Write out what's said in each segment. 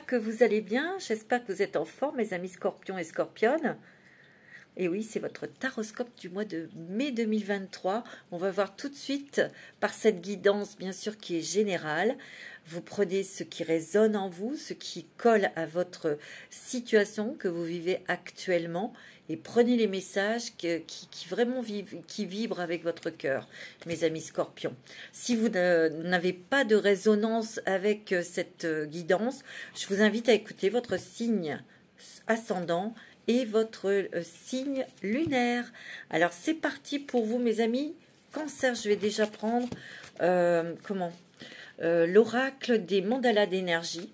que vous allez bien, j'espère que vous êtes en forme, mes amis scorpions et scorpionnes. Et oui, c'est votre taroscope du mois de mai 2023. On va voir tout de suite, par cette guidance, bien sûr, qui est générale. Vous prenez ce qui résonne en vous, ce qui colle à votre situation que vous vivez actuellement. Et prenez les messages qui vraiment qui vibrent avec votre cœur, mes amis scorpions. Si vous n'avez pas de résonance avec cette guidance, je vous invite à écouter votre signe ascendant et votre signe lunaire. Alors c'est parti pour vous, mes amis. Cancer, je vais déjà prendre l'oracle des mandalas d'énergie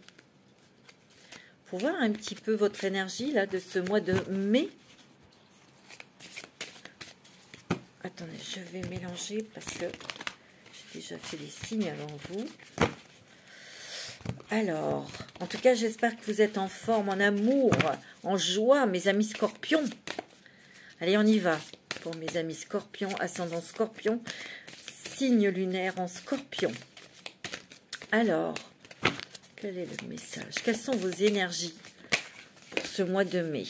pour voir un petit peu votre énergie là de ce mois de mai. Attendez, je vais mélanger parce que j'ai déjà fait les signes avant vous. Alors, en tout cas, j'espère que vous êtes en forme, en amour, en joie, mes amis scorpions. Allez, on y va. Pour mes amis scorpions, ascendant scorpion, signe lunaire en scorpion. Alors, quel est le message? Quelles sont vos énergies pour ce mois de mai?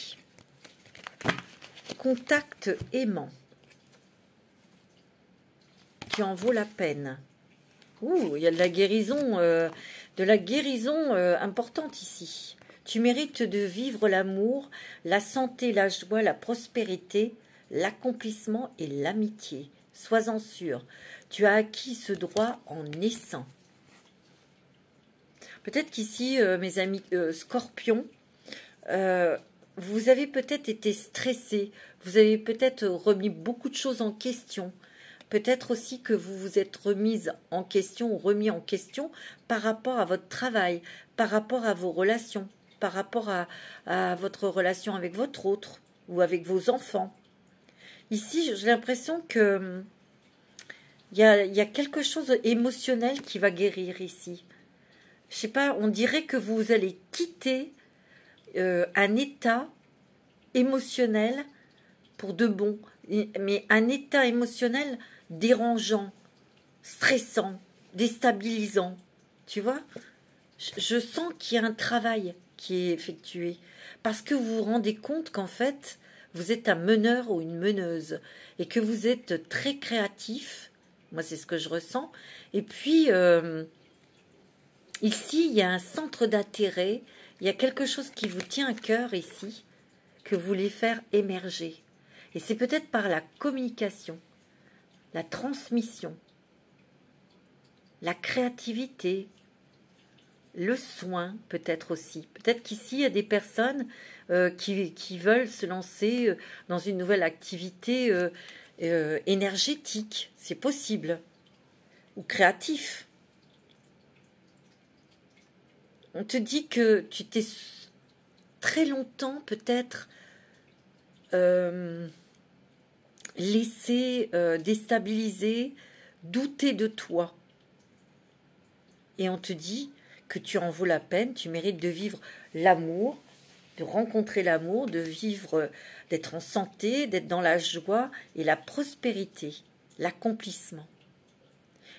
Contact aimant. Qui en vaut la peine. Ouh, il y a de la guérison importante ici. Tu mérites de vivre l'amour, la santé, la joie, la prospérité, l'accomplissement et l'amitié. Sois-en sûr, tu as acquis ce droit en naissant. Peut-être qu'ici, mes amis scorpions, vous avez peut-être été stressés, vous avez peut-être remis beaucoup de choses en question. Peut-être aussi que vous vous êtes remise en question ou remis en question par rapport à votre travail, par rapport à vos relations, par rapport à votre relation avec votre autre ou avec vos enfants. Ici, j'ai l'impression que il y a quelque chose d'émotionnel qui va guérir ici. Je sais pas, on dirait que vous allez quitter un état émotionnel pour de bon, mais un état émotionnel dérangeant, stressant, déstabilisant. Tu vois, je sens qu'il y a un travail qui est effectué parce que vous vous rendez compte qu'en fait, vous êtes un meneur ou une meneuse et que vous êtes très créatif. Moi, c'est ce que je ressens. Et puis, ici, il y a un centre d'intérêt. Il y a quelque chose qui vous tient à cœur ici, que vous voulez faire émerger. Et c'est peut-être par la communication, la transmission, la créativité, le soin peut-être aussi. Peut-être qu'ici, il y a des personnes qui veulent se lancer dans une nouvelle activité énergétique. C'est possible. Ou créatif. On te dit que tu t'es très longtemps peut-être laisser déstabiliser, douter de toi. Et on te dit que tu en vaux la peine, tu mérites de vivre l'amour, de rencontrer l'amour, de vivre, d'être en santé, d'être dans la joie et la prospérité, l'accomplissement.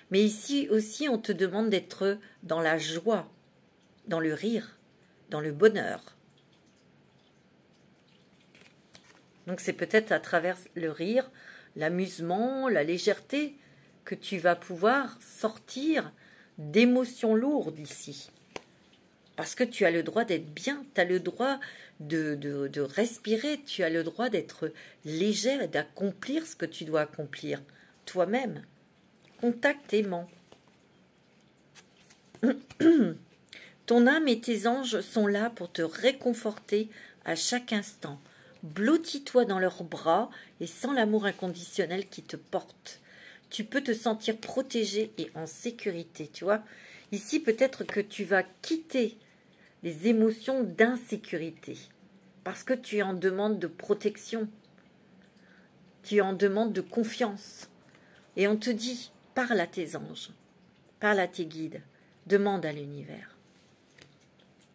Mais ici aussi, on te demande d'être dans la joie, dans le rire, dans le bonheur. Donc c'est peut-être à travers le rire, l'amusement, la légèreté que tu vas pouvoir sortir d'émotions lourdes ici. Parce que tu as le droit d'être bien, tu as le droit de respirer, tu as le droit d'être légère et d'accomplir ce que tu dois accomplir toi-même. Contact aimant. Ton âme et tes anges sont là pour te réconforter à chaque instant. Blottis-toi dans leurs bras et sens l'amour inconditionnel qui te porte. Tu peux te sentir protégé et en sécurité, tu vois. Ici, peut-être que tu vas quitter les émotions d'insécurité parce que tu es en demande de protection. Tu es en demande de confiance. Et on te dit, parle à tes anges, parle à tes guides, demande à l'univers.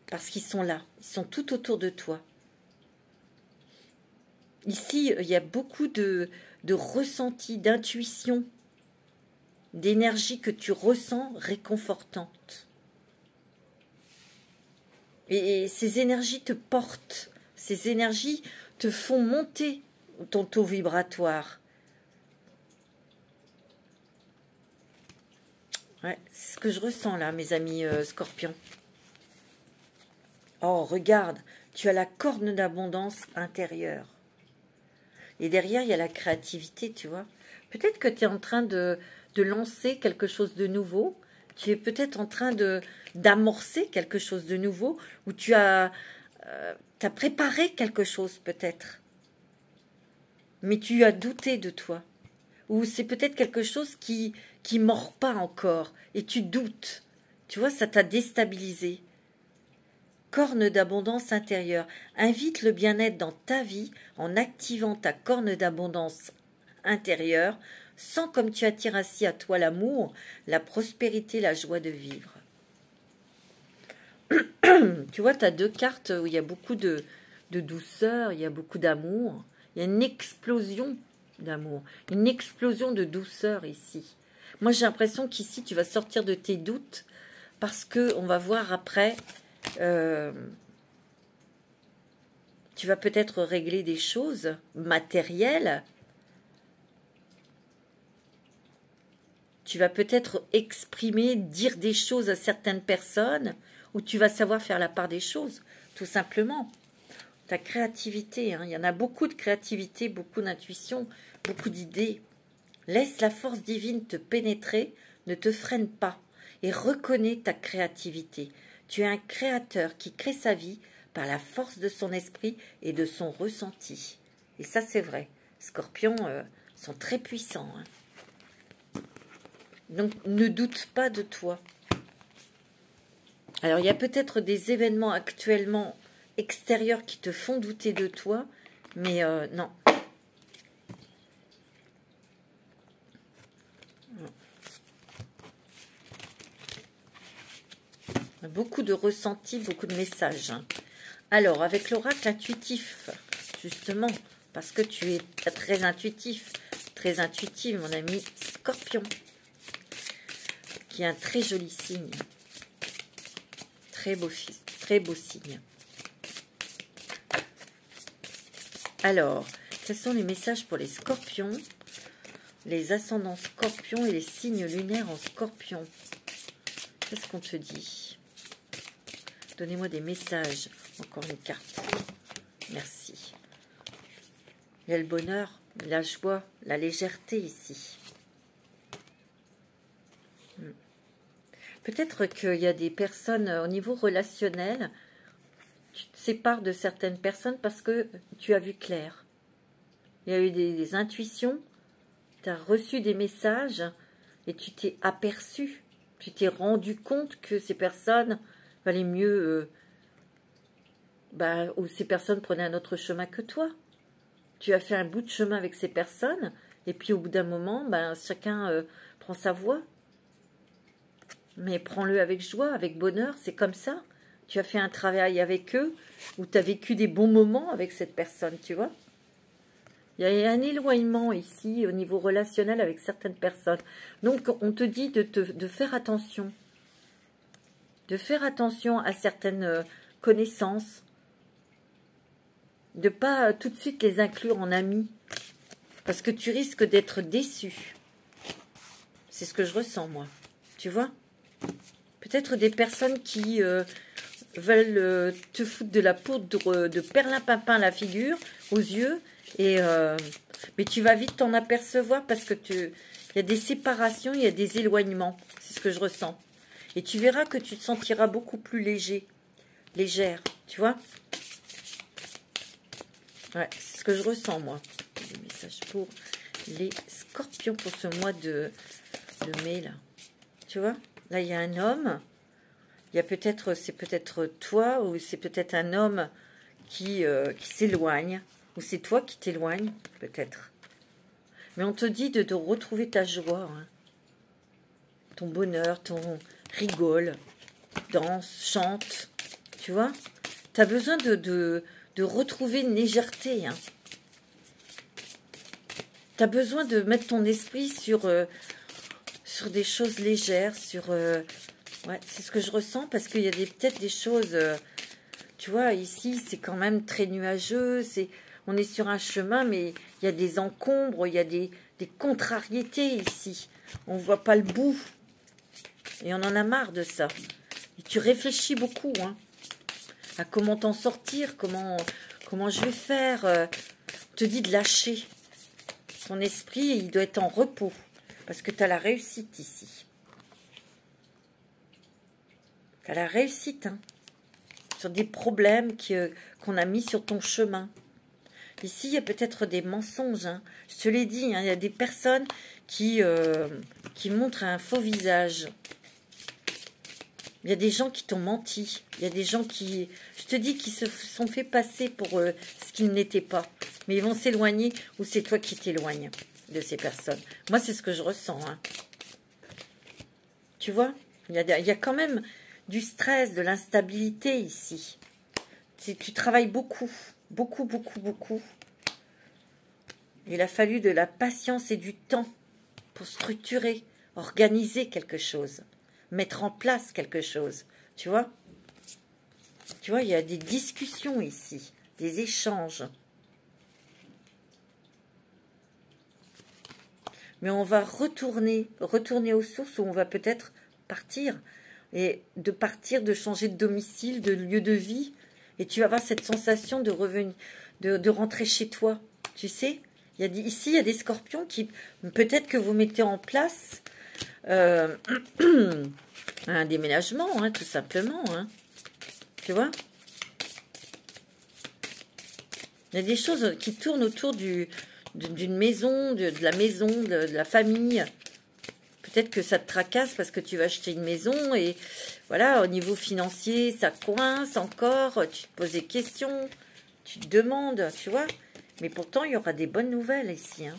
Parce qu'ils sont là, ils sont tout autour de toi. Ici, il y a beaucoup de ressenti, d'intuition, d'énergie que tu ressens réconfortante. Et ces énergies te portent. Ces énergies te font monter ton taux vibratoire. Ouais, c'est ce que je ressens là, mes amis scorpions. Oh, regarde, tu as la corne d'abondance intérieure. Et derrière, il y a la créativité, tu vois. Peut-être que tu es en train de lancer quelque chose de nouveau. Tu es peut-être en train d'amorcer quelque chose de nouveau. Ou tu as préparé quelque chose peut-être. Mais tu as douté de toi. Ou c'est peut-être quelque chose qui mord pas encore. Et tu doutes. Tu vois, ça t'a déstabilisé. Corne d'abondance intérieure. Invite le bien-être dans ta vie en activant ta corne d'abondance intérieure. Sens comme tu attires ainsi à toi l'amour, la prospérité, la joie de vivre. Tu vois, tu as deux cartes où il y a beaucoup de douceur, il y a beaucoup d'amour. Il y a une explosion d'amour, une explosion de douceur ici. Moi, j'ai l'impression qu'ici, tu vas sortir de tes doutes parce que on va voir après... tu vas peut-être régler des choses matérielles. Tu vas peut-être exprimer, dire des choses à certaines personnes, ou tu vas savoir faire la part des choses, tout simplement. Ta créativité, hein, il y en a beaucoup de créativité, beaucoup d'intuition, beaucoup d'idées. Laisse la force divine te pénétrer, ne te freine pas, et reconnais ta créativité. Tu es un créateur qui crée sa vie par la force de son esprit et de son ressenti. Et ça, c'est vrai. Scorpions sont très puissants. Hein. Donc, ne doute pas de toi. Alors, il y a peut-être des événements actuellement extérieurs qui te font douter de toi, mais non. Beaucoup de ressentis, beaucoup de messages. Hein. Alors, avec l'oracle intuitif, justement, parce que tu es très intuitif, très intuitive, mon ami Scorpion, qui est un très joli signe. Très beau signe. Alors, quels sont les messages pour les Scorpions, les ascendants Scorpions et les signes lunaires en Scorpion? Qu'est-ce qu'on te dit? Donnez-moi des messages. Encore une carte. Merci. Il y a le bonheur, la joie, la légèreté ici. Peut-être qu'il y a des personnes au niveau relationnel, tu te sépares de certaines personnes parce que tu as vu clair. Il y a eu des intuitions, tu as reçu des messages et tu t'es aperçu, tu t'es rendu compte que ces personnes valait mieux, ou ces personnes prenaient un autre chemin que toi. Tu as fait un bout de chemin avec ces personnes, et puis au bout d'un moment, chacun prend sa voie. Mais prends-le avec joie, avec bonheur, c'est comme ça. Tu as fait un travail avec eux, ou tu as vécu des bons moments avec cette personne, tu vois. Il y a un éloignement ici, au niveau relationnel avec certaines personnes. Donc, on te dit de faire attention. De faire attention à certaines connaissances, de ne pas tout de suite les inclure en amis, parce que tu risques d'être déçu. C'est ce que je ressens, moi. Tu vois? Peut-être des personnes qui veulent te foutre de la poudre de perlimpinpin à la figure, aux yeux, mais tu vas vite t'en apercevoir parce que il y a des séparations, il y a des éloignements. C'est ce que je ressens. Et tu verras que tu te sentiras beaucoup plus légère, tu vois. Ouais, c'est ce que je ressens, moi. Des messages pour les Scorpions pour ce mois de mai, là. Tu vois, là, il y a un homme. Il y a peut-être, c'est peut-être toi, ou c'est peut-être un homme qui s'éloigne, ou c'est toi qui t'éloignes, peut-être. Mais on te dit de retrouver ta joie, hein. Ton bonheur, rigole, danse, chante, tu vois. Tu as besoin de retrouver une légèreté. Hein. Tu as besoin de mettre ton esprit sur des choses légères, ouais, c'est ce que je ressens, parce qu'il y a peut-être des choses tu vois, ici, c'est quand même très nuageux. On est sur un chemin, mais il y a des encombres, il y a des contrariétés ici. On ne voit pas le bout. Et on en a marre de ça. Et tu réfléchis beaucoup, hein, à comment t'en sortir, comment je vais faire. On te dit de lâcher. Ton esprit, il doit être en repos. Parce que tu as la réussite ici. Tu as la réussite, hein, sur des problèmes qu'on a mis sur ton chemin. Ici, il y a peut-être des mensonges. Hein. Je te l'ai dit, hein, il y a des personnes qui montrent un faux visage. Il y a des gens qui t'ont menti. Il y a des gens qui, je te dis, qui se sont fait passer pour ce qu'ils n'étaient pas. Mais ils vont s'éloigner ou c'est toi qui t'éloignes de ces personnes. Moi, c'est ce que je ressens. Hein. Tu vois, il y a quand même du stress, de l'instabilité ici. Tu travailles beaucoup. Beaucoup, beaucoup, beaucoup. Il a fallu de la patience et du temps pour structurer, organiser quelque chose, mettre en place quelque chose. Tu vois? Tu vois, il y a des discussions ici, des échanges. Mais on va retourner aux sources où on va peut-être partir. Et de changer de domicile, de lieu de vie. Et tu vas avoir cette sensation de revenir, de rentrer chez toi. Tu sais, ici, il y a des scorpions qui, peut-être que vous mettez en place un déménagement, hein, tout simplement. Hein. Tu vois? Il y a des choses qui tournent autour d'une maison, de la maison, de la famille. Peut-être que ça te tracasse parce que tu vas acheter une maison et voilà, au niveau financier, ça coince encore. Tu te poses des questions, tu te demandes, tu vois. Mais pourtant, il y aura des bonnes nouvelles ici. Hein.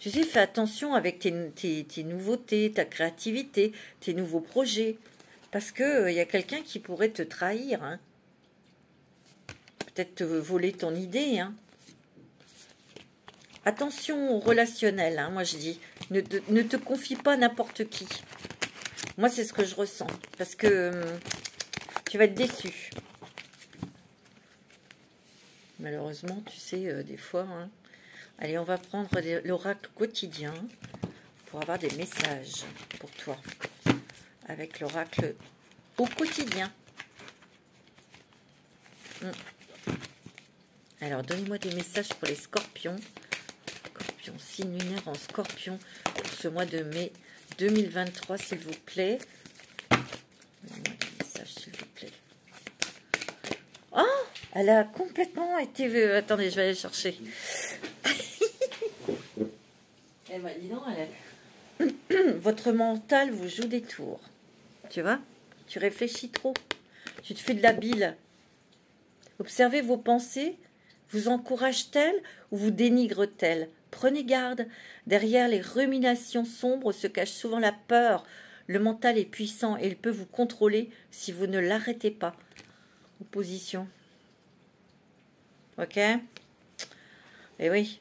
Tu sais, fais attention avec tes nouveautés, ta créativité, tes nouveaux projets. Parce qu'il y a quelqu'un qui pourrait te trahir. Hein. Peut-être te voler ton idée. Hein. Attention au relationnel, hein, moi je dis. Ne te confie pas n'importe qui. Moi, c'est ce que je ressens. Parce que tu vas être déçu. Malheureusement, tu sais, des fois... Hein. Allez, on va prendre l'oracle quotidien pour avoir des messages pour toi. Avec l'oracle au quotidien. Alors, donnez-moi des messages pour les scorpions. Scorpion, signe lunaire en scorpion pour ce mois de mai 2023, s'il vous plaît. Donnez-moi des messages, s'il vous plaît. Oh, elle a complètement été... attendez, je vais aller chercher. Eh ben, dis donc, votre mental vous joue des tours. Tu vois? Tu réfléchis trop. Tu te fais de la bile. Observez vos pensées. Vous encourage-t-elle ou vous dénigre-t-elle? Prenez garde. Derrière les ruminations sombres se cache souvent la peur. Le mental est puissant et il peut vous contrôler si vous ne l'arrêtez pas. Opposition. Ok? Eh oui.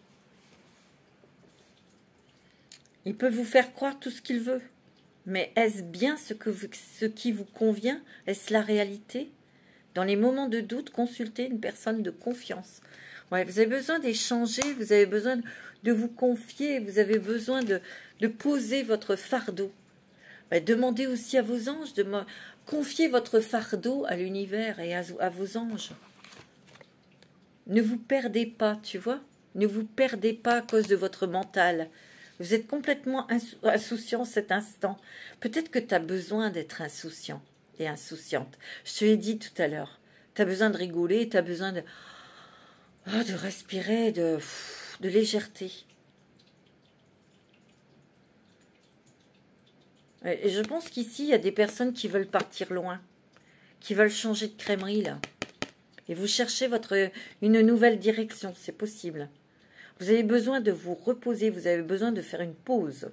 Il peut vous faire croire tout ce qu'il veut. Mais est-ce bien ce qui vous convient? Est-ce la réalité? Dans les moments de doute, consultez une personne de confiance. Ouais, vous avez besoin d'échanger, vous avez besoin de vous confier, vous avez besoin de poser votre fardeau. Ouais, demandez aussi à vos anges de confier votre fardeau à l'univers et à vos anges. Ne vous perdez pas, tu vois? Ne vous perdez pas à cause de votre mental. Vous êtes complètement insouciant cet instant. Peut-être que tu as besoin d'être insouciant et insouciante. Je te l'ai dit tout à l'heure. Tu as besoin de rigoler, tu as besoin de respirer, de légèreté. Et je pense qu'ici, il y a des personnes qui veulent partir loin, qui veulent changer de crèmerie, là. Et vous cherchez une nouvelle direction, c'est possible. Vous avez besoin de vous reposer, vous avez besoin de faire une pause,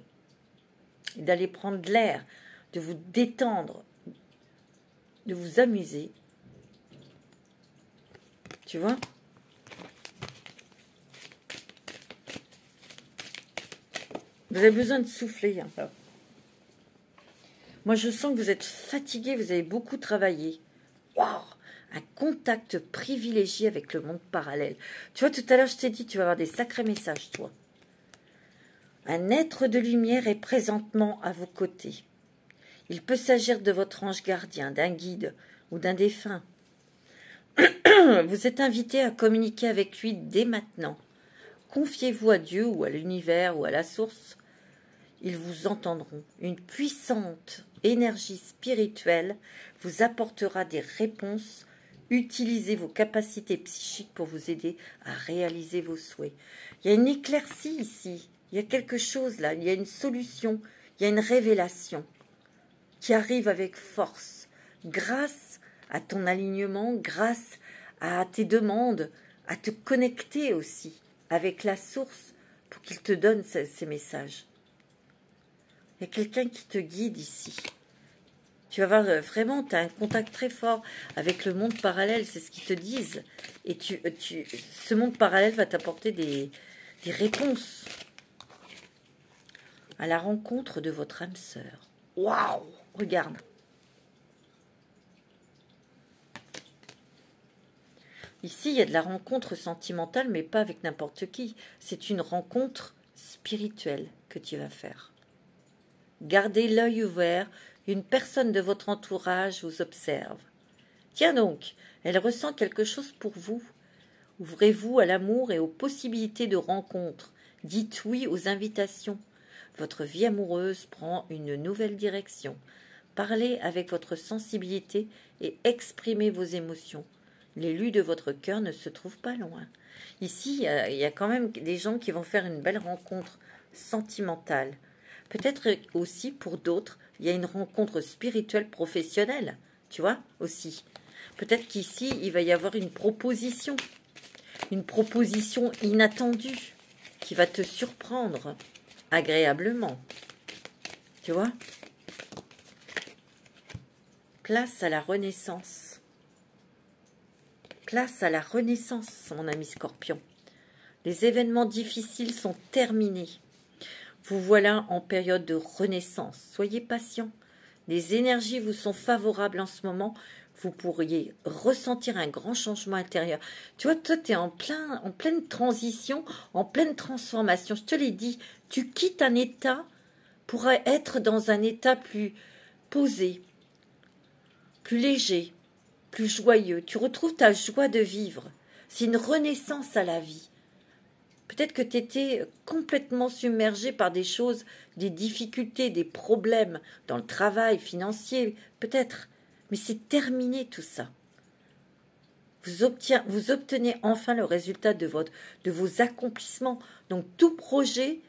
et d'aller prendre de l'air, de vous détendre, de vous amuser. Tu vois? Vous avez besoin de souffler un peu. Moi, je sens que vous êtes fatigué, vous avez beaucoup travaillé. Waouh! Un contact privilégié avec le monde parallèle. Tu vois, tout à l'heure, je t'ai dit, tu vas avoir des sacrés messages, toi. Un être de lumière est présentement à vos côtés. Il peut s'agir de votre ange gardien, d'un guide ou d'un défunt. Vous êtes invité à communiquer avec lui dès maintenant. Confiez-vous à Dieu ou à l'univers ou à la source. Ils vous entendront. Une puissante énergie spirituelle vous apportera des réponses. Utilisez vos capacités psychiques pour vous aider à réaliser vos souhaits. Il y a une éclaircie ici. Il y a quelque chose là. Il y a une solution. Il y a une révélation qui arrive avec force. Grâce à ton alignement, grâce à tes demandes, à te connecter aussi avec la source pour qu'il te donne ces messages. Il y a quelqu'un qui te guide ici. Tu vas voir, vraiment, tu as un contact très fort avec le monde parallèle, c'est ce qu'ils te disent. Et ce monde parallèle va t'apporter des réponses à la rencontre de votre âme sœur. Waouh! Regarde. Ici, il y a de la rencontre sentimentale, mais pas avec n'importe qui. C'est une rencontre spirituelle que tu vas faire. Gardez l'œil ouvert. Une personne de votre entourage vous observe. Tiens donc, elle ressent quelque chose pour vous. Ouvrez-vous à l'amour et aux possibilités de rencontre. Dites oui aux invitations. Votre vie amoureuse prend une nouvelle direction. Parlez avec votre sensibilité et exprimez vos émotions. L'élu de votre cœur ne se trouve pas loin. Ici, il y a quand même des gens qui vont faire une belle rencontre sentimentale. Peut-être aussi pour d'autres, il y a une rencontre spirituelle professionnelle, tu vois, aussi. Peut-être qu'ici, il va y avoir une proposition inattendue qui va te surprendre agréablement. Tu vois? Place à la renaissance. Place à la renaissance, mon ami Scorpion. Les événements difficiles sont terminés. Vous voilà en période de renaissance. Soyez patient. Les énergies vous sont favorables en ce moment. Vous pourriez ressentir un grand changement intérieur. Tu vois, toi, tu es en pleine transition, en pleine transformation. Je te l'ai dit, tu quittes un état pour être dans un état plus posé, plus léger, plus joyeux. Tu retrouves ta joie de vivre. C'est une renaissance à la vie. Peut-être que tu étais complètement submergé par des choses, des difficultés, des problèmes dans le travail financier, peut-être. Mais c'est terminé tout ça. Vous obtenez enfin le résultat de vos accomplissements. Donc tout projet,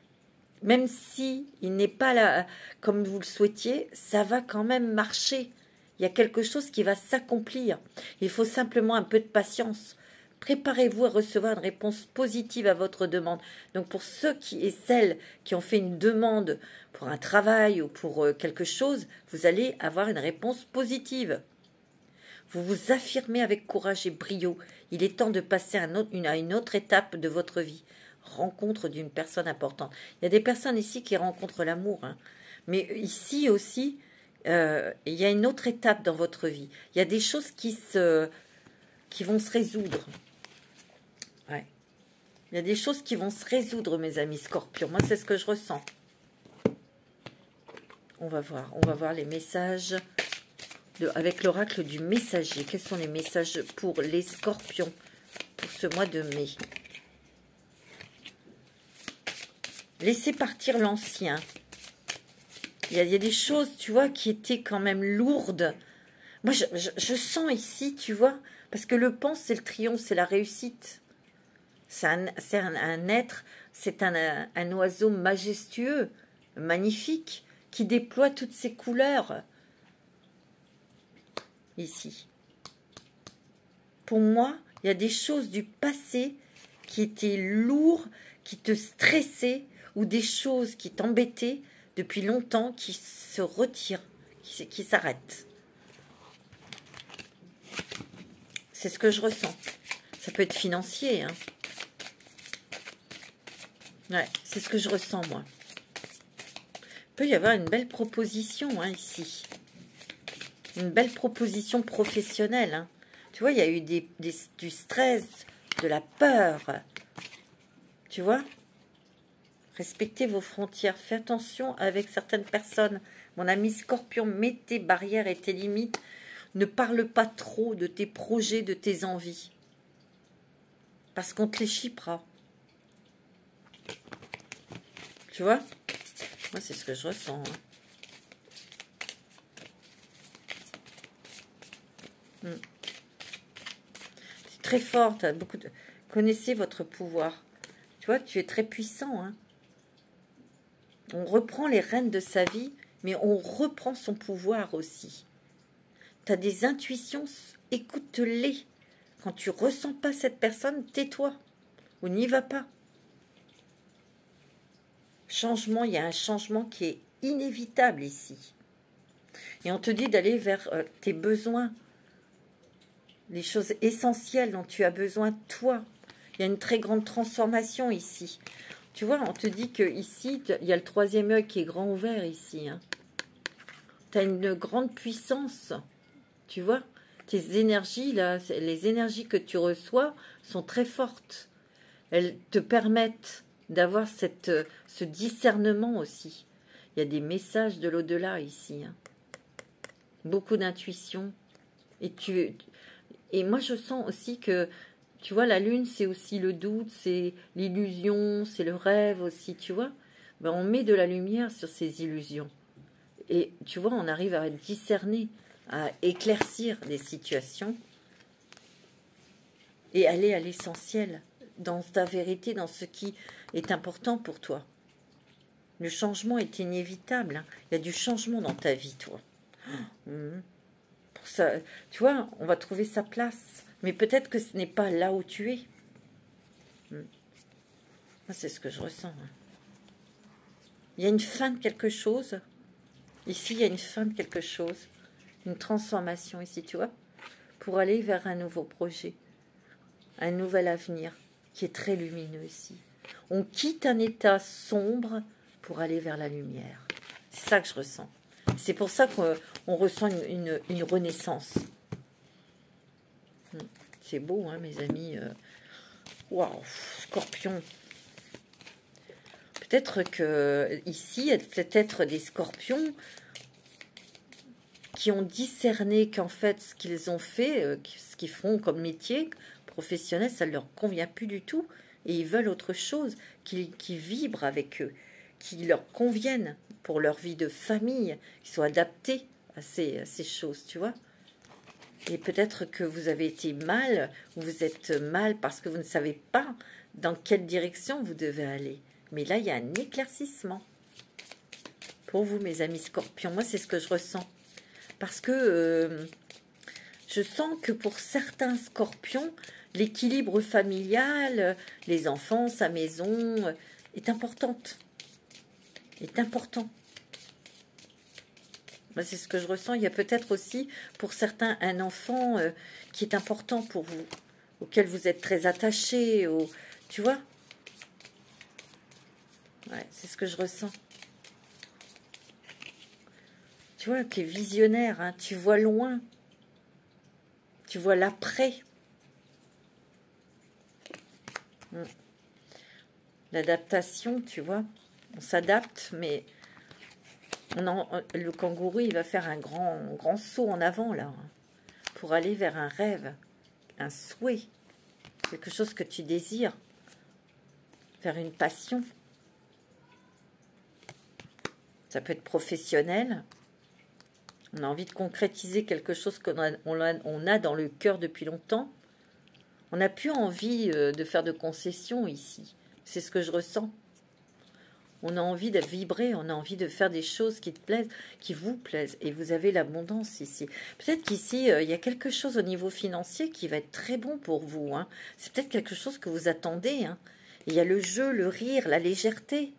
même si il n'est pas là comme vous le souhaitiez, ça va quand même marcher. Il y a quelque chose qui va s'accomplir. Il faut simplement un peu de patience. Préparez-vous à recevoir une réponse positive à votre demande. Donc pour ceux et celles qui ont fait une demande pour un travail ou pour quelque chose, vous allez avoir une réponse positive. Vous vous affirmez avec courage et brio. Il est temps de passer à une autre étape de votre vie. Rencontre d'une personne importante. Il y a des personnes ici qui rencontrent l'amour. Hein. Mais ici aussi, il y a une autre étape dans votre vie. Il y a des choses qui vont se résoudre. Ouais. Il y a des choses qui vont se résoudre, mes amis Scorpions. Moi, c'est ce que je ressens. On va voir les messages avec l'oracle du messager. Quels sont les messages pour les Scorpions pour ce mois de mai? Laissez partir l'ancien. Il y a des choses, tu vois, qui étaient quand même lourdes. Moi, je sens ici, tu vois, parce que le pan, c'est le triomphe, c'est la réussite. C'est un être, c'est un oiseau majestueux, magnifique, qui déploie toutes ses couleurs. Ici. Pour moi, il y a des choses du passé qui étaient lourdes, qui te stressaient, ou des choses qui t'embêtaient depuis longtemps, qui se retirent, qui s'arrêtent. C'est ce que je ressens. Ça peut être financier, hein. Ouais, c'est ce que je ressens, moi. Il peut y avoir une belle proposition, hein, ici. Une belle proposition professionnelle. Hein. Tu vois, il y a eu du stress, de la peur. Tu vois? Respectez vos frontières. Fais attention avec certaines personnes. Mon ami Scorpion, mets tes barrières et tes limites. Ne parle pas trop de tes projets, de tes envies. Parce qu'on te les chippera. Tu vois? Moi, c'est ce que je ressens. Hein. C'est très fort. T'as beaucoup de... Connaissez votre pouvoir. Tu vois, tu es très puissant. Hein. On reprend les rênes de sa vie, mais on reprend son pouvoir aussi. Tu as des intuitions, écoute-les. Quand tu ressens pas cette personne, tais-toi. Ou n'y va pas. Changement, il y a un changement qui est inévitable ici. Et on te dit d'aller vers tes besoins, les choses essentielles dont tu as besoin, toi. Il y a une très grande transformation ici. Tu vois, on te dit que ici, il y a le troisième œil qui est grand ouvert ici. Hein. Tu as une grande puissance, tu vois. Tes énergies, là, les énergies que tu reçois sont très fortes. Elles te permettent d'avoir ce discernement aussi. Il y a des messages de l'au-delà ici. Hein. Beaucoup d'intuition. Et moi, je sens aussi que, tu vois, la lune, c'est aussi le doute, c'est l'illusion, c'est le rêve aussi, tu vois. Ben, on met de la lumière sur ces illusions. Et tu vois, on arrive à discerner, à éclaircir des situations et aller à l'essentiel, dans ta vérité, dans ce qui est important pour toi. Le changement est inévitable. Hein. Il y a du changement dans ta vie, toi. Pour ça, tu vois, on va trouver sa place. Mais peut-être que ce n'est pas là où tu es. C'est ce que je ressens. Hein. Il y a une fin de quelque chose. Ici, il y a une fin de quelque chose. Une transformation ici, tu vois. Pour aller vers un nouveau projet. Un nouvel avenir qui est très lumineux ici. On quitte un état sombre pour aller vers la lumière. C'est ça que je ressens. C'est pour ça qu'on ressent une renaissance. C'est beau, hein, mes amis. Waouh, Scorpion. Peut-être que ici, il y a peut-être des scorpions qui ont discerné qu'en fait, ce qu'ils ont fait, ce qu'ils font comme métier professionnel, ça ne leur convient plus du tout. Et ils veulent autre chose qui vibre avec eux, qui leur conviennent pour leur vie de famille, qui soient adaptés à ces choses, tu vois. Et peut-être que vous avez été mal, ou vous êtes mal parce que vous ne savez pas dans quelle direction vous devez aller. Mais là, il y a un éclaircissement. Pour vous, mes amis scorpions, moi, c'est ce que je ressens. Parce que je sens que pour certains scorpions, l'équilibre familial, les enfants, sa maison, est importante. Est important. Moi, c'est ce que je ressens. Il y a peut-être aussi, pour certains, un enfant qui est important pour vous, auquel vous êtes très attaché, tu vois. Ouais, c'est ce que je ressens. Tu vois, tu es visionnaire, hein, tu vois loin. Tu vois l'après. L'adaptation, tu vois. On s'adapte, mais le kangourou, il va faire un grand saut en avant, là, hein, pour aller vers un rêve, un souhait, quelque chose que tu désires, vers une passion. Ça peut être professionnel. On a envie de concrétiser quelque chose qu'on a dans le cœur depuis longtemps. On n'a plus envie de faire de concessions ici. C'est ce que je ressens. On a envie de vibrer, on a envie de faire des choses qui te plaisent, qui vous plaisent. Et vous avez l'abondance ici. Peut-être qu'ici, il y a quelque chose au niveau financier qui va être très bon pour vous. Hein. C'est peut-être quelque chose que vous attendez. Hein. Il y a le jeu, le rire, la légèreté.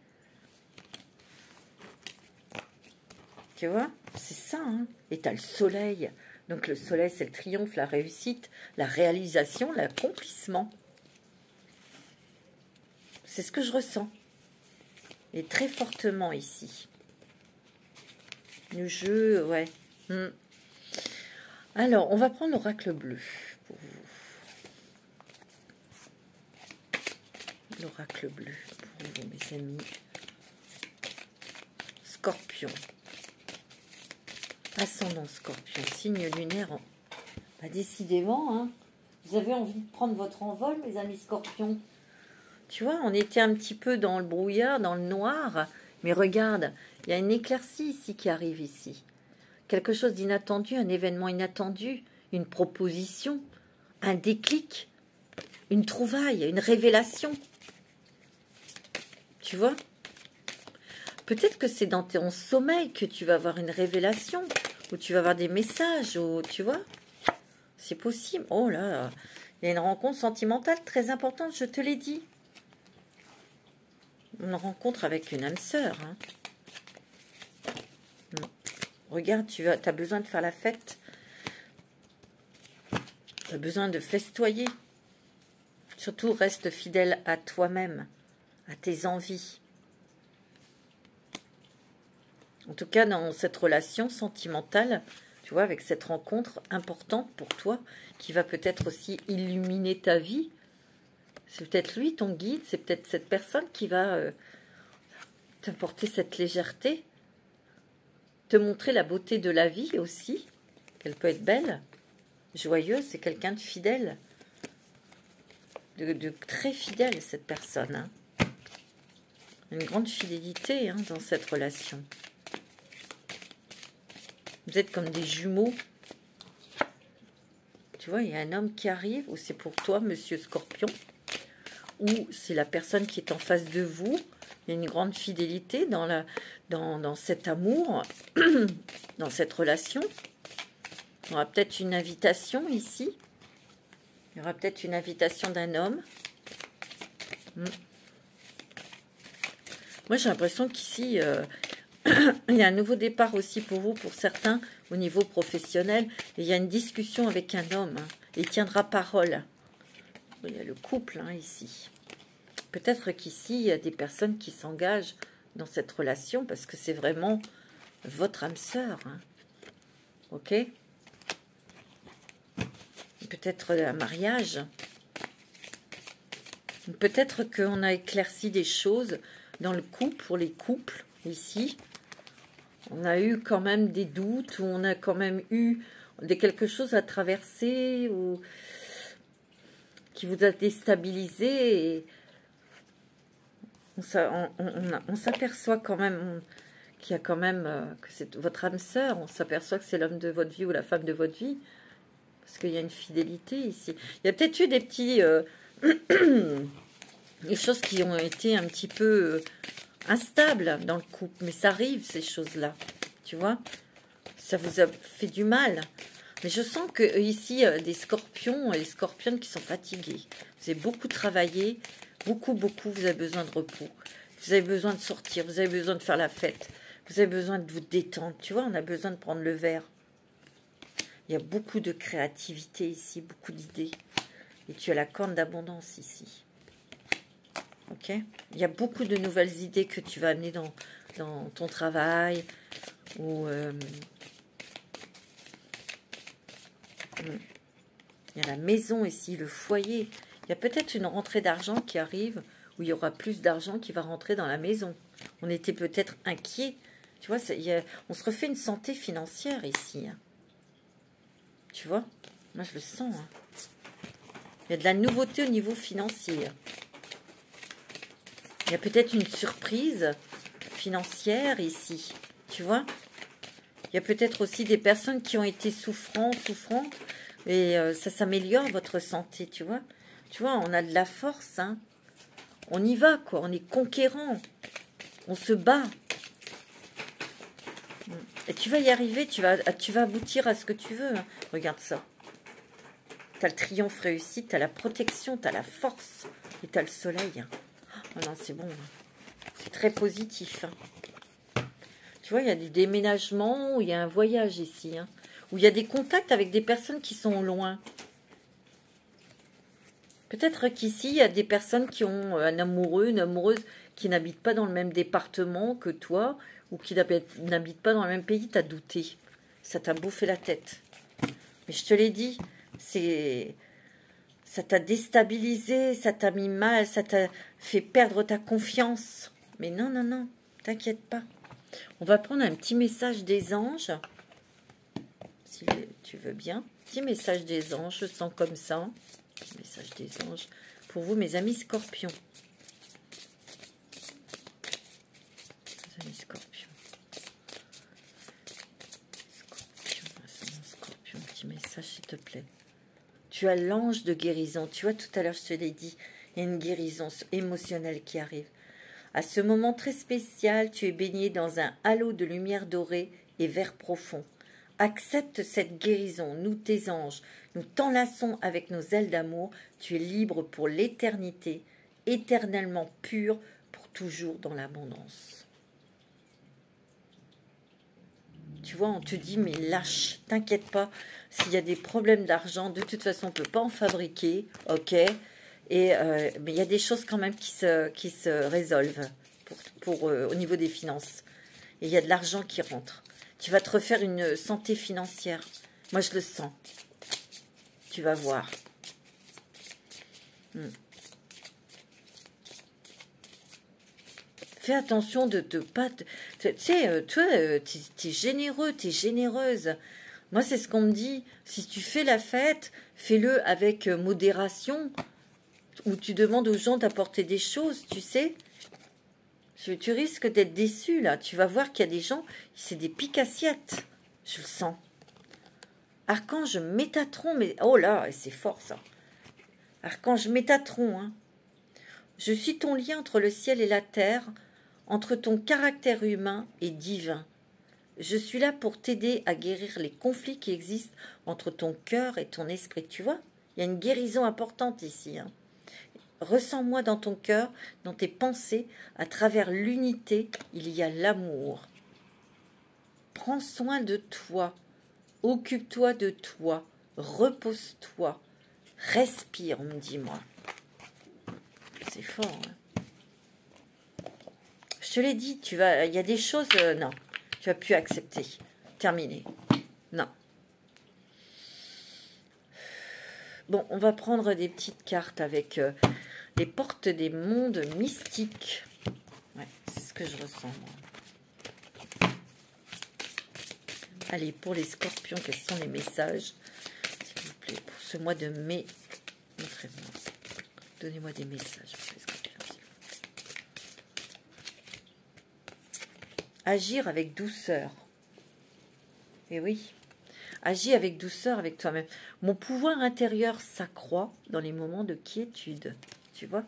Tu vois, c'est ça. Hein. Et tu as le soleil. Donc le soleil, c'est le triomphe, la réussite, la réalisation, l'accomplissement. C'est ce que je ressens. Et très fortement ici. Le jeu, ouais. Alors, on va prendre l'oracle bleu pour vous. L'oracle bleu pour vous, mes amis. Scorpion. Ascendant Scorpion. Signe lunaire. Bah, décidément, hein. Vous avez envie de prendre votre envol, mes amis Scorpions. Tu vois, on était un petit peu dans le brouillard, dans le noir. Mais regarde, il y a une éclaircie ici qui arrive ici. Quelque chose d'inattendu, un événement inattendu, une proposition, un déclic, une trouvaille, une révélation. Tu vois? Peut-être que c'est dans ton sommeil que tu vas avoir une révélation, ou tu vas avoir des messages, ou tu vois? C'est possible. Oh là, il y a une rencontre sentimentale très importante, je te l'ai dit. Une rencontre avec une âme sœur. Hein. Regarde, tu as besoin de faire la fête. Tu as besoin de festoyer. Surtout, reste fidèle à toi-même, à tes envies. En tout cas, dans cette relation sentimentale, tu vois, avec cette rencontre importante pour toi, qui va peut-être aussi illuminer ta vie. C'est peut-être lui, ton guide, c'est peut-être cette personne qui va t'apporter cette légèreté, te montrer la beauté de la vie aussi, qu'elle peut être belle, joyeuse, c'est quelqu'un de fidèle, de très fidèle, cette personne. Hein. Une grande fidélité hein, dans cette relation. Vous êtes comme des jumeaux. Tu vois, il y a un homme qui arrive, ou c'est pour toi, monsieur Scorpion, ou c'est la personne qui est en face de vous. Il y a une grande fidélité dans cet amour, dans cette relation. Il y aura peut-être une invitation ici. Il y aura peut-être une invitation d'un homme. Moi, j'ai l'impression qu'ici, il y a un nouveau départ aussi pour vous, pour certains, au niveau professionnel. Et il y a une discussion avec un homme. Hein, et il tiendra parole. Il y a le couple hein, ici. Peut-être qu'ici, il y a des personnes qui s'engagent dans cette relation parce que c'est vraiment votre âme sœur. Hein. Ok? Peut-être un mariage. Peut-être qu'on a éclairci des choses dans le couple, pour les couples, ici. On a eu quand même des doutes, ou on a quand même eu quelque chose à traverser, ou qui vous a déstabilisé, et on s'aperçoit quand même qu'il y a quand même, que c'est votre âme sœur, on s'aperçoit que c'est l'homme de votre vie ou la femme de votre vie, parce qu'il y a une fidélité ici. Il y a peut-être eu des petits... des choses qui ont été un petit peu instables dans le couple, mais ça arrive ces choses-là, tu vois, ça vous a fait du mal. Mais je sens que ici des scorpions et des scorpionnes qui sont fatigués. Vous avez beaucoup travaillé, beaucoup, vous avez besoin de repos. Vous avez besoin de sortir, vous avez besoin de faire la fête. Vous avez besoin de vous détendre, tu vois, on a besoin de prendre le verre. Il y a beaucoup de créativité ici, beaucoup d'idées. Et tu as la corne d'abondance ici. Ok? Il y a beaucoup de nouvelles idées que tu vas amener dans ton travail. Ou il y a la maison ici, le foyer. Il y a peut-être une rentrée d'argent qui arrive, où il y aura plus d'argent qui va rentrer dans la maison. On était peut-être inquiets. Tu vois, on se refait une santé financière ici. Hein. Tu vois? Moi, je le sens. Hein. Il y a de la nouveauté au niveau financier. Il y a peut-être une surprise financière ici. Tu vois? Il y a peut-être aussi des personnes qui ont été souffrantes. Et ça s'améliore, votre santé, tu vois? Tu vois, on a de la force. Hein. On y va, quoi. On est conquérant. On se bat. Et tu vas y arriver. Tu vas aboutir à ce que tu veux. Hein. Regarde ça. Tu as le triomphe réussi. Tu as la protection. Tu as la force. Et tu as le soleil. Oh non, c'est bon. C'est très positif. Hein. Tu vois, il y a du déménagement. Ou il y a un voyage ici. Hein, où il y a des contacts avec des personnes qui sont loin. Peut-être qu'ici, il y a des personnes qui ont un amoureux, une amoureuse qui n'habitent pas dans le même département que toi ou qui n'habitent pas dans le même pays. Tu as douté. Ça t'a bouffé la tête. Mais je te l'ai dit, ça t'a déstabilisé, ça t'a mis mal, ça t'a fait perdre ta confiance. Mais non, non, non, t'inquiète pas. On va prendre un petit message des anges, si tu veux bien. Petit message des anges, je sens comme ça. Petit message des anges pour vous, mes amis scorpions. Scorpion. Scorpion, petit message s'il te plaît. Tu as l'ange de guérison. Tu vois, tout à l'heure, je te l'ai dit, il y a une guérison émotionnelle qui arrive. À ce moment très spécial, tu es baigné dans un halo de lumière dorée et vert profond. Accepte cette guérison, nous tes anges, nous t'enlaçons avec nos ailes d'amour. Tu es libre pour l'éternité, éternellement pur, pour toujours dans l'abondance. Tu vois, on te dit, mais lâche, t'inquiète pas, s'il y a des problèmes d'argent, de toute façon, on ne peut pas en fabriquer, ok. Mais il y a des choses quand même qui se résolvent au niveau des finances. Et il y a de l'argent qui rentre. Tu vas te refaire une santé financière. Moi, je le sens. Tu vas voir. Fais attention de ne pas... Tu sais, toi, tu es généreux, tu es généreuse. Moi, c'est ce qu'on me dit. Si tu fais la fête, fais-le avec modération. Ou tu demandes aux gens d'apporter des choses, tu sais. Tu risques d'être déçu, là. Tu vas voir qu'il y a des gens, c'est des piques-assiettes. Je le sens. Archange Métatron, mais... Oh là, c'est fort, ça. Archange Métatron, hein. Je suis ton lien entre le ciel et la terre, entre ton caractère humain et divin. Je suis là pour t'aider à guérir les conflits qui existent entre ton cœur et ton esprit. Tu vois, il y a une guérison importante ici, hein. Ressens-moi dans ton cœur, dans tes pensées, à travers l'unité, il y a l'amour. Prends soin de toi, occupe-toi de toi, repose-toi, respire, me dis-moi. C'est fort, hein. Je te l'ai dit, il y a des choses, non, tu vas plus accepter. Terminé. Non. Bon, on va prendre des petites cartes avec... les portes des mondes mystiques. Ouais, c'est ce que je ressens, moi. Allez, pour les scorpions, quels sont les messages, s'il vous plaît, pour ce mois de mai? Montrez-moi. Donnez-moi des messages pour les scorpions. Agir avec douceur. Eh oui. Agis avec douceur avec toi-même. Mon pouvoir intérieur s'accroît dans les moments de quiétude. Tu vois,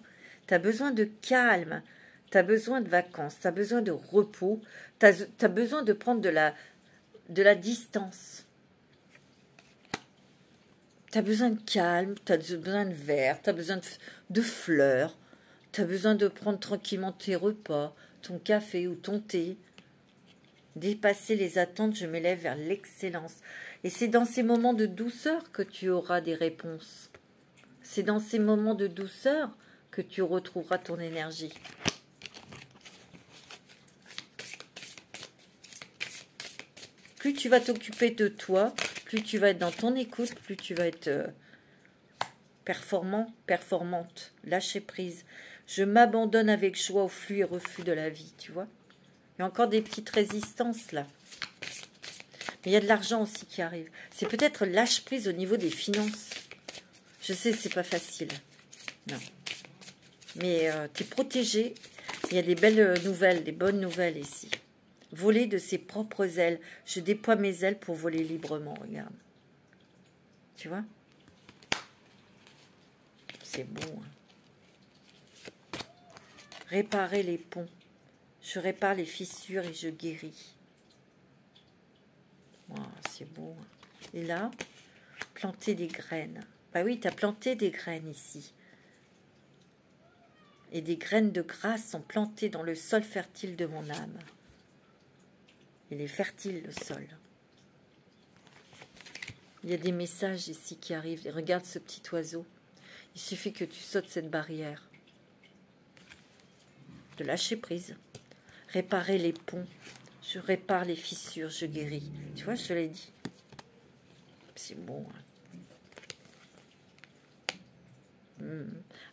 tu as besoin de calme, tu as besoin de vacances, tu as besoin de repos, tu as besoin de prendre de la distance. Tu as besoin de calme, tu as besoin de verre, tu as besoin de fleurs, tu as besoin de prendre tranquillement tes repas, ton café ou ton thé. Dépasser les attentes, je m'élève vers l'excellence. Et c'est dans ces moments de douceur que tu auras des réponses. C'est dans ces moments de douceur que tu retrouveras ton énergie. Plus tu vas t'occuper de toi, plus tu vas être dans ton écoute, plus tu vas être performant, performante, lâcher prise. Je m'abandonne avec joie au flux et reflux de la vie, tu vois. Il y a encore des petites résistances là. Mais il y a de l'argent aussi qui arrive. C'est peut-être lâche prise au niveau des finances. Je sais, c'est pas facile. Non. Mais tu es protégé. Il y a des belles nouvelles, des bonnes nouvelles ici. Voler de ses propres ailes. Je déploie mes ailes pour voler librement, regarde. Tu vois? C'est beau. Hein? Réparer les ponts. Je répare les fissures et je guéris. Wow, c'est beau. Hein? Et là, planter des graines. Bah oui, tu as planté des graines ici. Et des graines de grâce sont plantées dans le sol fertile de mon âme. Il est fertile, le sol. Il y a des messages ici qui arrivent. Regarde ce petit oiseau. Il suffit que tu sautes cette barrière. De lâcher prise. Réparer les ponts. Je répare les fissures, je guéris. Tu vois, je te l'ai dit. C'est bon.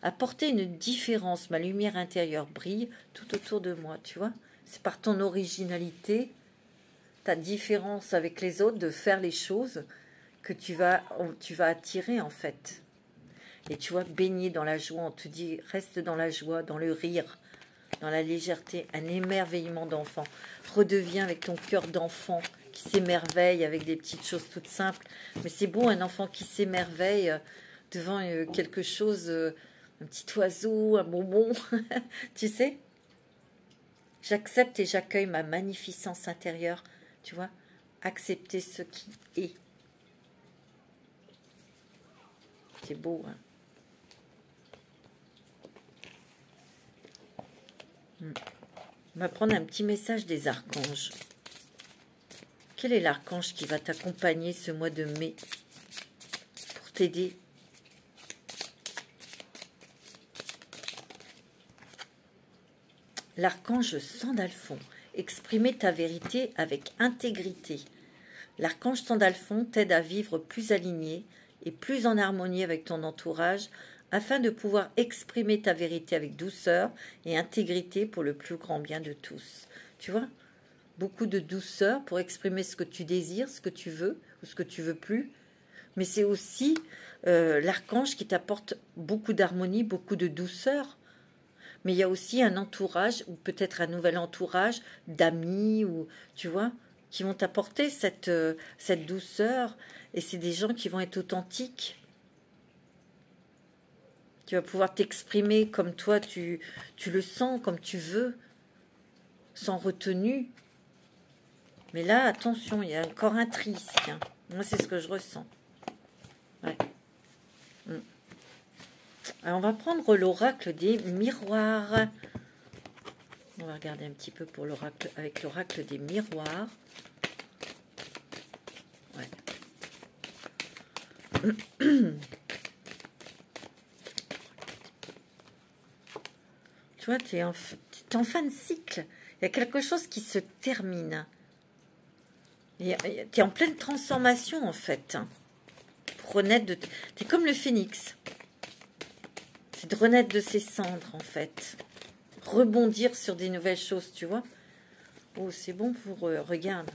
Apporter une différence. Ma lumière intérieure brille tout autour de moi, tu vois. C'est par ton originalité, ta différence avec les autres, de faire les choses que tu vas attirer, en fait. Et tu vois, baigner dans la joie. On te dit, reste dans la joie, dans le rire, dans la légèreté, un émerveillement d'enfant. Redeviens avec ton cœur d'enfant qui s'émerveille avec des petites choses toutes simples. Mais c'est beau, un enfant qui s'émerveille devant quelque chose, un petit oiseau, un bonbon, tu sais. J'accepte et j'accueille ma magnificence intérieure, tu vois. Accepter ce qui est. C'est beau, hein. On va prendre un petit message des archanges. Quel est l'archange qui va t'accompagner ce mois de mai pour t'aider? L'archange Sandalphon. Exprimer ta vérité avec intégrité. L'archange Sandalphon t'aide à vivre plus aligné et plus en harmonie avec ton entourage afin de pouvoir exprimer ta vérité avec douceur et intégrité pour le plus grand bien de tous. Tu vois, beaucoup de douceur pour exprimer ce que tu désires, ce que tu veux ou ce que tu veux plus. Mais c'est aussi l'archange qui t'apporte beaucoup d'harmonie, beaucoup de douceur. Mais il y a aussi un entourage, ou peut-être un nouvel entourage d'amis, ou tu vois, qui vont t'apporter cette douceur. Et c'est des gens qui vont être authentiques. Tu vas pouvoir t'exprimer comme toi, tu le sens, comme tu veux, sans retenue. Mais là, attention, il y a encore un tri ici. Hein. Moi, c'est ce que je ressens. Ouais. Alors, on va prendre l'oracle des miroirs. On va regarder un petit peu pour l'oracle, avec l'oracle des miroirs. Ouais. Tu vois, tu es en fin de cycle. Il y a quelque chose qui se termine. Tu es en pleine transformation, en fait. Pour renaître de... Tu es comme le phénix. C'est de renaître de ses cendres, en fait. Rebondir sur des nouvelles choses, tu vois. Oh, c'est bon pour... regarde.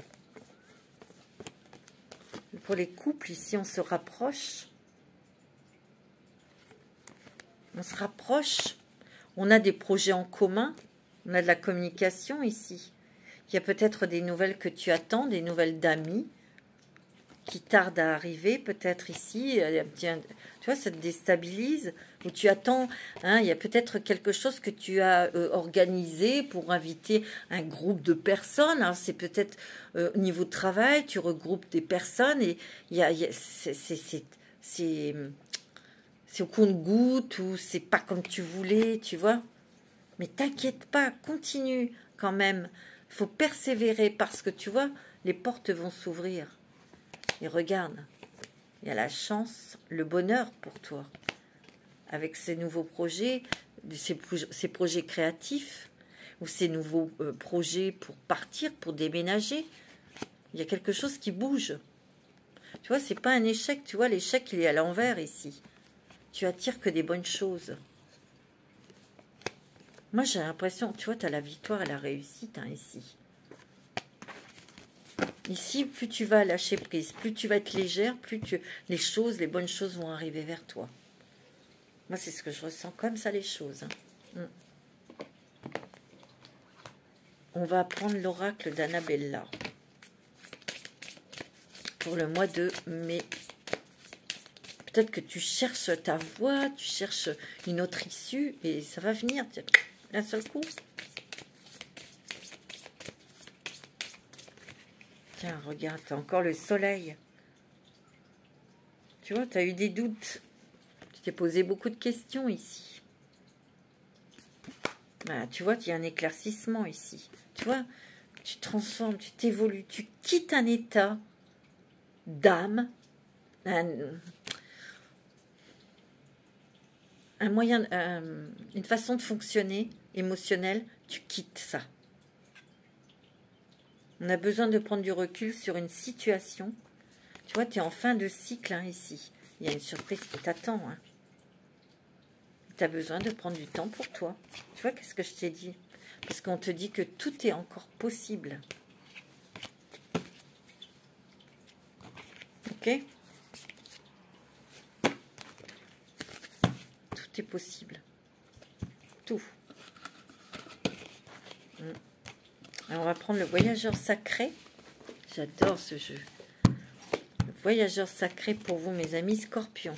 Pour les couples, ici, on se rapproche. On se rapproche. On a des projets en commun. On a de la communication ici. Il y a peut-être des nouvelles que tu attends, des nouvelles d'amis qui tardent à arriver, peut-être ici. Tu vois, ça te déstabilise. Ou tu attends, hein, il y a peut-être quelque chose que tu as organisé pour inviter un groupe de personnes. Alors, c'est peut-être au niveau de travail, tu regroupes des personnes et c'est au compte-gouttes ou c'est pas comme tu voulais, tu vois. Mais t'inquiète pas, continue quand même. Il faut persévérer parce que tu vois, les portes vont s'ouvrir. Et regarde, il y a la chance, le bonheur pour toi. Avec ces nouveaux projets, ces projets créatifs, ou ces nouveaux projets pour partir, pour déménager, il y a quelque chose qui bouge. Tu vois, c'est pas un échec, tu vois, l'échec, il est à l'envers ici. Tu attires que des bonnes choses. Moi, j'ai l'impression, tu vois, tu as la victoire et la réussite hein, ici. Ici, plus tu vas lâcher prise, plus tu vas être légère, plus les bonnes choses vont arriver vers toi. Moi, c'est ce que je ressens comme ça, les choses. Hein. On va prendre l'oracle d'Annabella pour le mois de mai. Peut-être que tu cherches ta voie, tu cherches une autre issue, et ça va venir d'un seul coup. Tiens, regarde, tu as encore le soleil. Tu vois, tu as eu des doutes. Tu t'es posé beaucoup de questions ici. Voilà, tu vois, il y a un éclaircissement ici. Tu vois, tu transformes, tu t'évolues, tu quittes un état d'âme, une façon de fonctionner émotionnelle, tu quittes ça. On a besoin de prendre du recul sur une situation, Tu vois, tu es en fin de cycle hein, ici. Il y a une surprise qui t'attend. Hein. Tu as besoin de prendre du temps pour toi. Tu vois, qu'est-ce que je t'ai dit? Parce qu'on te dit que tout est encore possible. Ok? Tout est possible. Tout. Alors, on va prendre le voyageur sacré. J'adore ce jeu. Le voyageur sacré pour vous, mes amis scorpions.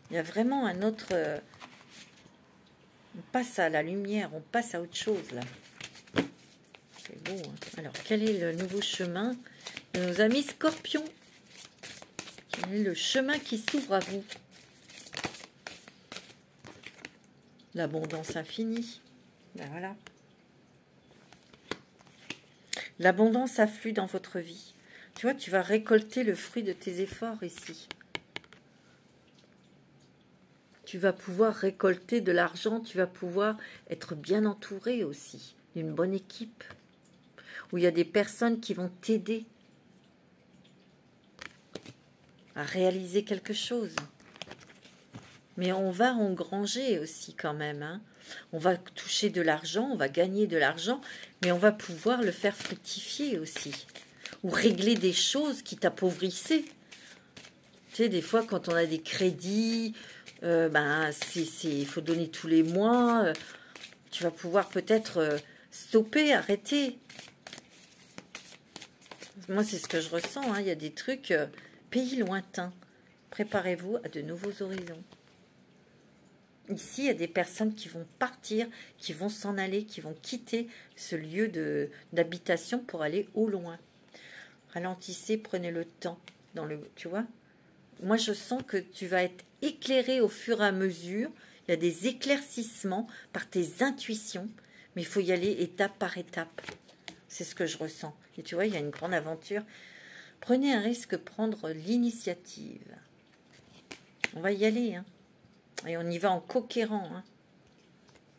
Il y a vraiment un autre... on passe à la lumière, on passe à autre chose, là. C'est beau, hein. Alors, quel est le nouveau chemin de nos amis scorpions? Quel est le chemin qui s'ouvre à vous? L'abondance infinie. Ben voilà. L'abondance afflue dans votre vie. Tu vois, tu vas récolter le fruit de tes efforts ici. Tu vas pouvoir récolter de l'argent, tu vas pouvoir être bien entouré aussi, d'une bonne équipe, où il y a des personnes qui vont t'aider à réaliser quelque chose. Mais on va engranger aussi quand même. Hein. On va toucher de l'argent, on va gagner de l'argent, mais on va pouvoir le faire fructifier aussi. Ou régler des choses qui t'appauvrissaient. Tu sais, des fois, quand on a des crédits, il faut donner tous les mois. Tu vas pouvoir peut-être stopper, arrêter. Moi, c'est ce que je ressens. Hein. Il y a des trucs, pays lointains. Préparez-vous à de nouveaux horizons. Ici, il y a des personnes qui vont partir, qui vont s'en aller, qui vont quitter ce lieu d'habitation pour aller au loin. Ralentissez, prenez le temps. Tu vois? Moi, je sens que tu vas être éclairé au fur et à mesure. Il y a des éclaircissements par tes intuitions, mais il faut y aller étape par étape. C'est ce que je ressens. Et tu vois, il y a une grande aventure. Prenez un risque, prendre l'initiative. On va y aller, hein. Et on y va en conquérant. Hein.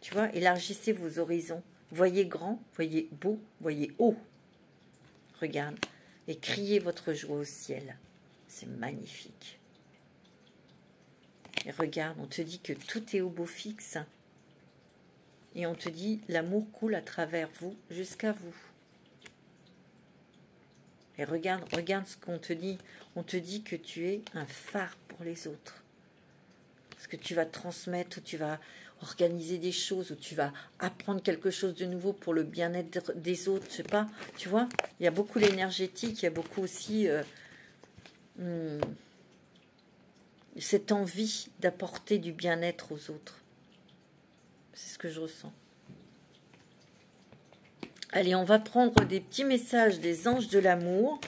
Tu vois, élargissez vos horizons. Voyez grand, voyez beau, voyez haut. Regarde. Et criez votre joie au ciel. C'est magnifique. Et regarde, on te dit que tout est au beau fixe. Et on te dit, l'amour coule à travers vous, jusqu'à vous. Et regarde ce qu'on te dit. On te dit que tu es un phare pour les autres. Parce que tu vas transmettre, ou tu vas organiser des choses, ou tu vas apprendre quelque chose de nouveau pour le bien-être des autres, je sais pas, tu vois. Il y a beaucoup l'énergétique, il y a beaucoup aussi cette envie d'apporter du bien-être aux autres. C'est ce que je ressens. Allez, on va prendre des petits messages des anges de l'amour.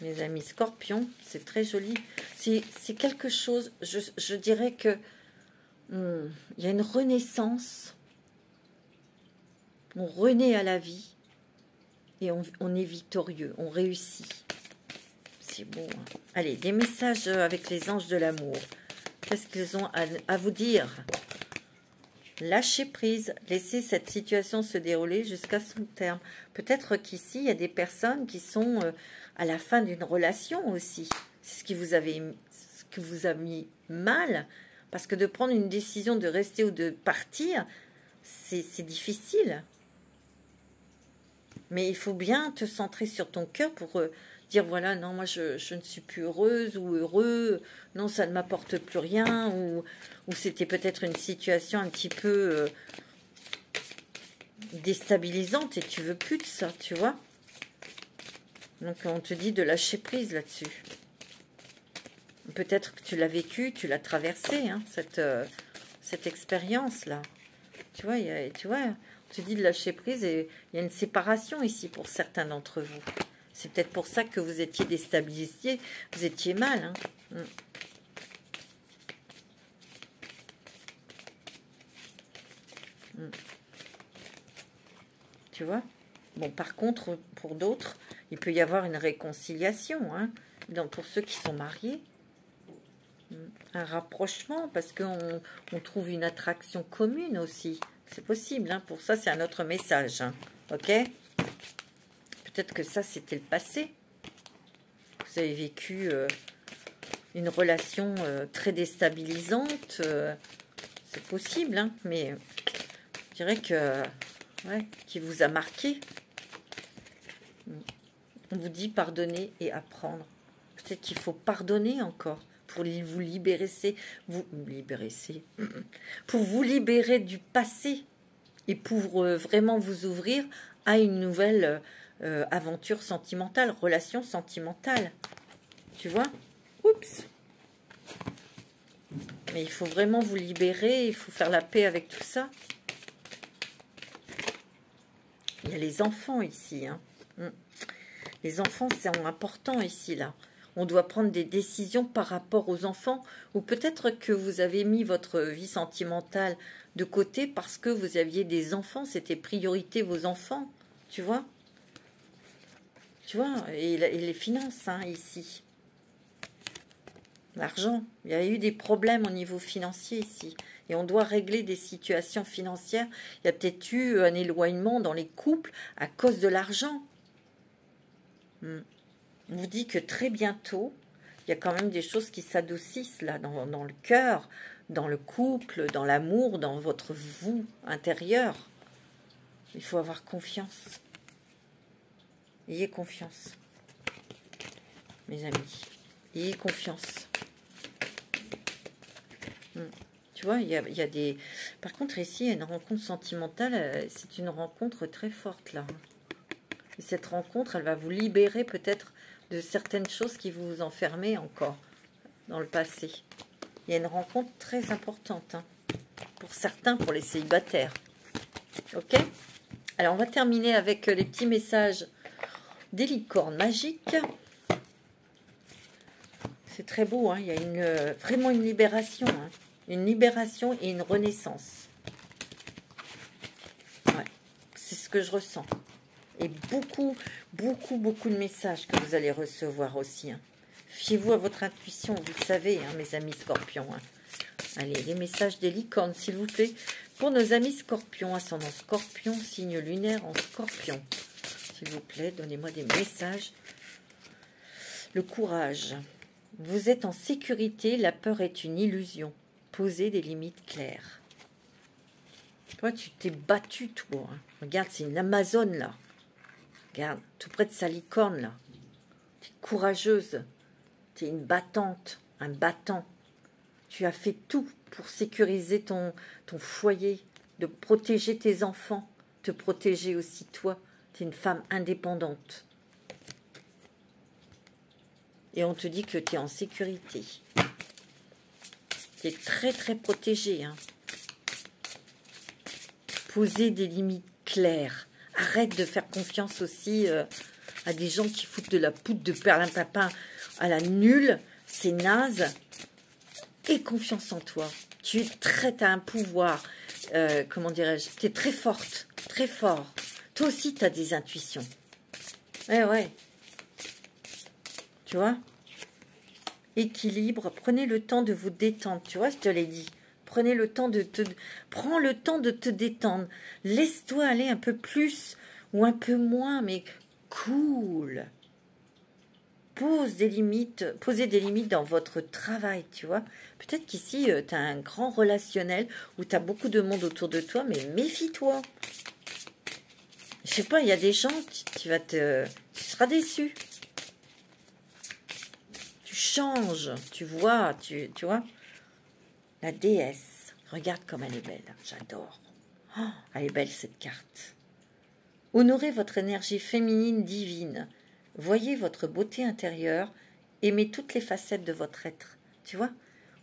Mes amis scorpions, c'est très joli. C'est quelque chose, je dirais que il y a une renaissance. On renaît à la vie et on est victorieux, on réussit. C'est beau. Hein. Allez, des messages avec les anges de l'amour. Qu'est-ce qu'ils ont à vous dire? Lâchez prise, laissez cette situation se dérouler jusqu'à son terme. Peut-être qu'ici, il y a des personnes qui sont à la fin d'une relation aussi. C'est ce qui vous a mis mal. Parce que de prendre une décision de rester ou de partir, c'est difficile. Mais il faut bien te centrer sur ton cœur pour dire, voilà, non, moi, je ne suis plus heureuse ou heureux. Non, ça ne m'apporte plus rien. Ou c'était peut-être une situation un petit peu déstabilisante et tu veux plus de ça, tu vois. Donc, on te dit de lâcher prise là-dessus. Peut-être que tu l'as vécu, tu l'as traversé, hein, cette expérience-là. Tu vois, on te dit de lâcher prise et il y a une séparation ici pour certains d'entre vous. C'est peut-être pour ça que vous étiez déstabilisés, vous étiez mal. Hein. Tu vois? Bon, par contre, pour d'autres, il peut y avoir une réconciliation. Hein, pour ceux qui sont mariés. Un rapprochement, parce qu'on trouve une attraction commune aussi. C'est possible, hein. Pour ça, c'est un autre message. Hein. Ok? Peut-être que ça, c'était le passé. vous avez vécu une relation très déstabilisante. C'est possible, hein, mais je dirais que, ouais, qui vous a marqué. On vous dit pardonner et apprendre. Peut-être qu'il faut pardonner encore pour vous libérer, pour vous libérer du passé et pour vraiment vous ouvrir à une nouvelle aventure sentimentale, relation sentimentale. Tu vois? Oups! Mais il faut vraiment vous libérer, il faut faire la paix avec tout ça. Il y a les enfants ici, hein. Les enfants, c'est important ici, là. On doit prendre des décisions par rapport aux enfants, ou peut-être que vous avez mis votre vie sentimentale de côté parce que vous aviez des enfants, c'était priorité vos enfants, tu vois? Tu vois, et les finances, hein, ici. L'argent, il y a eu des problèmes au niveau financier ici. Et on doit régler des situations financières. Il y a peut-être eu un éloignement dans les couples à cause de l'argent. On vous dit que très bientôt, il y a quand même des choses qui s'adoucissent là, dans le cœur, dans le couple, dans l'amour, dans votre vous intérieur. Il faut avoir confiance. Ayez confiance, mes amis. Ayez confiance. Tu vois, il y a des... Par contre, ici, il y a une rencontre sentimentale. C'est une rencontre très forte, là. Et cette rencontre, elle va vous libérer peut-être de certaines choses qui vous enfermaient encore dans le passé. Il y a une rencontre très importante, hein, pour certains, pour les célibataires. Ok? Alors, on va terminer avec les petits messages des licornes magiques. C'est très beau, hein, il y a vraiment une libération, hein. Une libération et une renaissance. Ouais, c'est ce que je ressens. Et beaucoup de messages que vous allez recevoir aussi. Hein. Fiez-vous à votre intuition, vous le savez, hein, mes amis scorpions. Hein. Allez, les messages des licornes, s'il vous plaît. Pour nos amis scorpions, ascendant scorpion, signe lunaire en scorpion. S'il vous plaît, donnez-moi des messages. Le courage. Vous êtes en sécurité, la peur est une illusion. Posez des limites claires. Toi, tu t'es battu, toi. Hein. Regarde, c'est une Amazone, là. Regarde, tout près de sa licorne, là. Tu es courageuse. Tu es une battante, un battant. Tu as fait tout pour sécuriser ton foyer, de protéger tes enfants, te protéger aussi toi. Tu es une femme indépendante. Et on te dit que tu es en sécurité. Tu es très, très protégée. Hein. Posez des limites claires. Arrête de faire confiance aussi à des gens qui foutent de la poudre de perlimpinpin à la nulle. C'est naze. Aie confiance en toi. Tu as un pouvoir. Comment dirais-je? Tu es très forte. Très fort. Toi aussi, tu as des intuitions. Ouais. Tu vois? Équilibre. Prenez le temps de vous détendre. Tu vois, je te l'ai dit. Prenez le temps prends le temps de te détendre. Laisse-toi aller un peu plus ou un peu moins, mais cool. Posez des limites dans votre travail, tu vois. Peut-être qu'ici, tu as un grand relationnel où tu as beaucoup de monde autour de toi, mais méfie-toi. Je sais pas, il y a des gens, tu seras déçu. Tu changes, tu vois, tu vois. La déesse, regarde comme elle est belle, j'adore. Oh, elle est belle cette carte. Honorez votre énergie féminine divine. Voyez votre beauté intérieure. Aimez toutes les facettes de votre être. Tu vois,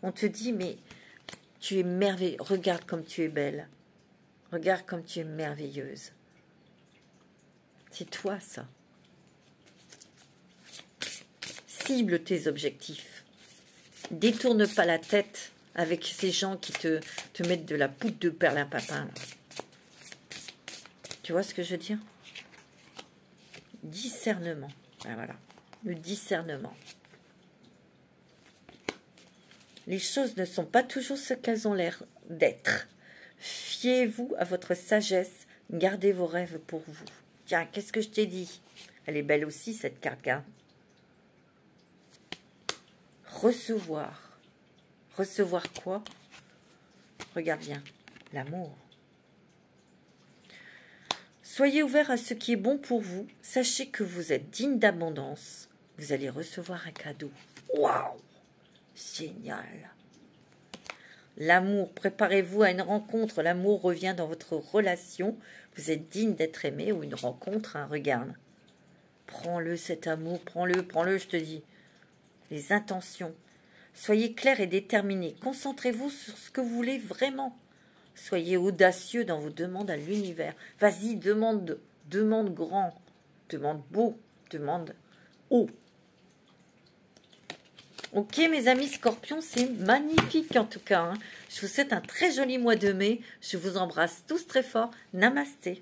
on te dit, mais tu es merveilleuse. Regarde comme tu es belle. Regarde comme tu es merveilleuse. C'est toi, ça. Cible tes objectifs. Détourne pas la tête avec ces gens qui te mettent de la poudre de perlimpinpin. Tu vois ce que je veux dire? Discernement. Ben voilà, le discernement. Les choses ne sont pas toujours ce qu'elles ont l'air d'être. Fiez-vous à votre sagesse. Gardez vos rêves pour vous. Tiens, qu'est-ce que je t'ai dit? Elle est belle aussi, cette carte, regarde. recevoir. Recevoir quoi? Regarde bien, l'amour. Soyez ouverts à ce qui est bon pour vous. Sachez que vous êtes digne d'abondance. Vous allez recevoir un cadeau. Waouh! Génial! L'amour, préparez-vous à une rencontre. L'amour revient dans votre relation. Vous êtes digne d'être aimé ou une rencontre, hein, regarde. Prends-le cet amour, prends-le, prends-le, je te dis. Les intentions. Soyez clairs et déterminés. Concentrez-vous sur ce que vous voulez vraiment. Soyez audacieux dans vos demandes à l'univers. Vas-y, demande, demande grand, demande beau, demande haut. Ok, mes amis scorpions, c'est magnifique en tout cas, hein. Je vous souhaite un très joli mois de mai. Je vous embrasse tous très fort. Namasté.